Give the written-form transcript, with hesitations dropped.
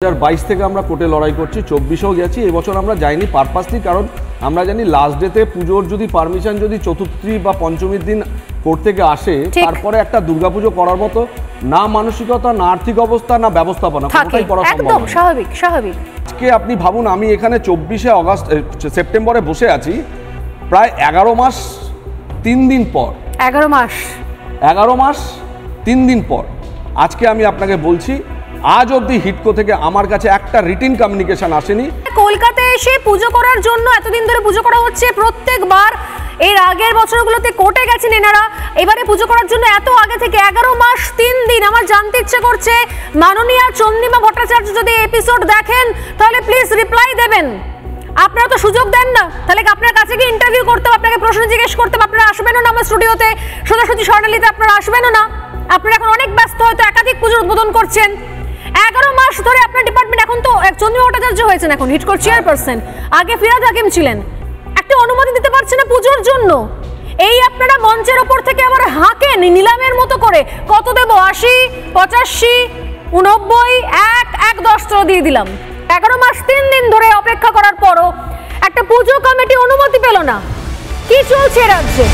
2022 থেকে আমরা কোর্টে লড়াই করছি, 24-এও গেছি। এবছর আমরা যাইনি পারপাসলি, কারণ আমরা জানি লাস্ট ডেতে পুজোর যদি পারমিশন যদি চতুর্থী বা পঞ্চমীর দিন কোর্ট থেকে আসে, তারপরে একটা দুর্গাপুজো করার মতো না মানসিকতা, না আর্থিক অবস্থা, না ব্যবস্থাপনা কোনোটাই করা সম্ভব একদম স্বাভাবিক। আজকে আপনি ভাবুন, আমি এখানে 24 সেপ্টেম্বরে বসে আছি, প্রায় 11 মাস 3 দিন পর। 11 মাস 3 দিন পর আজকে আমি আপনাকে বলছি, আজ অবধি হিডকো থেকে আমার কাছে একটা রিটিন কমিউনিকেশন আসেনি। কলকাতায় এসে পুজো করার জন্য এতদিন ধরে পুজো করা হচ্ছে, প্রত্যেকবার এর আগের বছরগুলোতে কোর্টে গেছেন এনারা, এবারে পুজো করার জন্য এত আগে থেকে 11 মাস 3 দিন। আমার জানতে ইচ্ছে করছে, মাননীয়া চন্দ্রিমা ভট্টাচার্য যদি এপিসোড দেখেন তাহলে প্লিজ রিপ্লাই দেবেন। আপনারা তো সুযোগ দেন না, তাহলে আপনার কাছে গিয়ে ইন্টারভিউ করতে, আপনাকে প্রশ্ন জিজ্ঞেস করতে, আপনারা আসবেনও না আমার স্টুডিওতে, সোজাসুজি স্বর্ণালীতে আপনারা আসবেনও না। আপনারা এখন অনেক ব্যস্ত, হয়তো একাধিক পুজোর উদ্বোধন করছেন। 11 মাস ধরে আপনার ডিপার্টমেন্ট, এখন তো চন্দ্রিমা ভট্টাচার্য হয়েছেন এখন হিডকোর চেয়ারপারসন, আগে ফিরাদ হাকিম ছিলেন, একটা অনুমতি দিতে পারছে না পুজোর জন্য। এই আপনারা মঞ্চের ওপর থেকে আবার হাঁকেন নিলামের মতো করে, কত দেব 80, 85, 89, 1, 10 দিয়ে দিলাম। 11 মাস 3 দিন ধরে অপেক্ষা করার পরও একটা পুজো কমিটি অনুমতি পেল না। কি চলছে রাজ্যে?